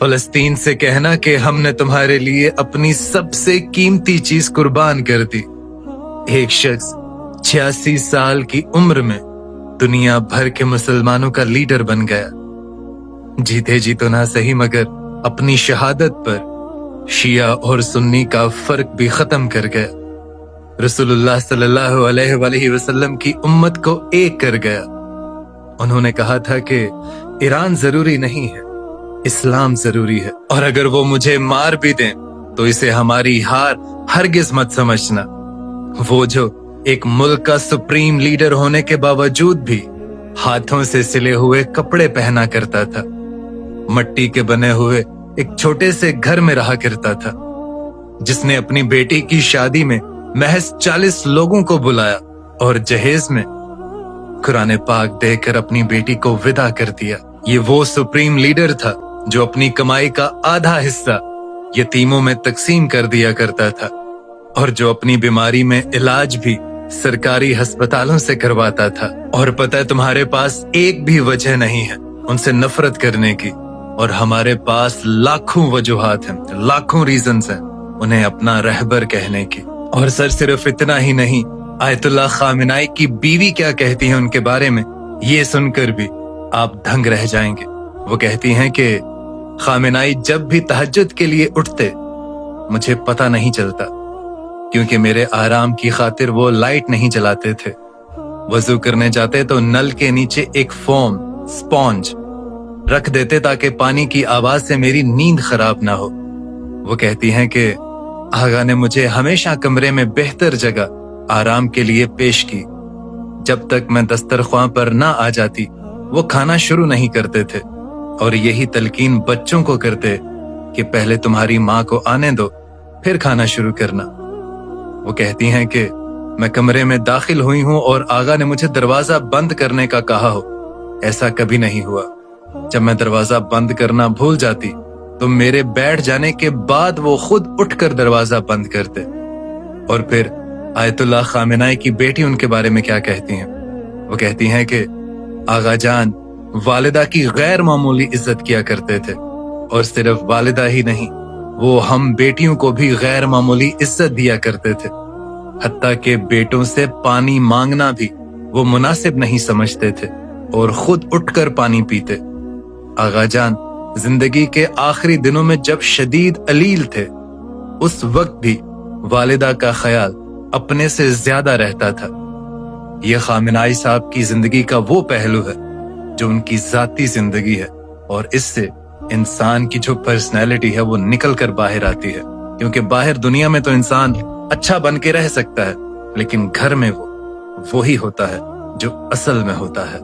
फलस्तीन से कहना कि हमने तुम्हारे लिए अपनी सबसे कीमती चीज कुर्बान कर दी। एक शख्स 86 साल की उम्र में दुनिया भर के मुसलमानों का लीडर बन गया। जीते जी तो ना सही, मगर अपनी शहादत पर शिया और सुन्नी का फर्क भी खत्म कर गया। रसूलुल्लाह सल्लल्लाहु अलैहि वसल्लम की उम्मत को एक कर गया। उन्होंने कहा था कि ईरान जरूरी नहीं है, इस्लाम जरूरी है, और अगर वो मुझे मार भी दें तो इसे हमारी हार हरगिज मत समझना। वो जो एक मुल्क का सुप्रीम लीडर होने के बावजूद भी हाथों से सिले हुए कपड़े पहना करता था, मट्टी के बने हुए एक छोटे से घर में रहा करता था, जिसने अपनी बेटी की शादी में महज 40 लोगों को बुलाया और जहेज में कुरान पाक देकर अपनी बेटी को विदा कर दिया। ये वो सुप्रीम लीडर था जो अपनी कमाई का आधा हिस्सा यतीमों में तकसीम कर दिया करता था, और जो अपनी बीमारी में इलाज भी सरकारी अस्पतालों से करवाता था। और पता है, तुम्हारे पास एक भी वजह नहीं है उनसे नफरत करने की, और हमारे पास लाखों वजूहात हैं, लाखों रीजंस हैं उन्हें अपना रहबर कहने की। और सर सिर्फ इतना ही नहीं, आयतुल्लाह खामेनाई की बीवी क्या कहती हैं उनके बारे में, ये सुनकर भी आप दंग रह जाएंगे। वो कहती हैं कि खामेनाई जब भी तहज्जुद के लिए उठते मुझे पता नहीं चलता, क्योंकि मेरे आराम की खातिर वो लाइट नहीं जलाते थे। वजू करने जाते तो नल के नीचे एक फोम स्पॉन्ज रख देते ताकि पानी की आवाज से मेरी नींद खराब ना हो। वो कहती हैं कि आगा ने मुझे हमेशा कमरे में बेहतर जगह आराम के लिए पेश की। जब तक मैं दस्तरख्वां पर ना आ जाती वो खाना शुरू नहीं करते थे, और यही तलकीन बच्चों को करते कि पहले तुम्हारी माँ को आने दो फिर खाना शुरू करना। वो कहती हैं कि मैं कमरे में दाखिल हुई हूँ और आगा ने मुझे दरवाजा बंद करने का कहा हो, ऐसा कभी नहीं हुआ। जब मैं दरवाजा बंद करना भूल जाती तो मेरे बैठ जाने के बाद वो खुद उठकर दरवाजा बंद करते। और फिर आयतुल्लाह खामेनाई की बेटी उनके बारे में क्या कहती हैं, वो कहती हैं कि आगा जान वालिदा की गैर मामूली इज्जत किया करते थे, और सिर्फ वालिदा ही नहीं, वो हम बेटियों को भी गैर मामूली इज्जत दिया करते थे। हत्ता के बेटों से पानी मांगना भी वो मुनासिब नहीं समझते थे और खुद उठकर पानी पीते। आगा जान जिंदगी के आखिरी दिनों में जब शदीद अलील थे, उस वक्त भी वालिदा का ख्याल अपने से ज्यादा रहता था। ये खामेनाई साहब की जिंदगी का वो पहलू है जो उनकी जाती जिंदगी है, और इससे इंसान की जो पर्सनैलिटी है वो निकल कर बाहर आती है। क्योंकि बाहर दुनिया में तो इंसान अच्छा बन के रह सकता है, लेकिन घर में वो ही होता है जो असल में होता है।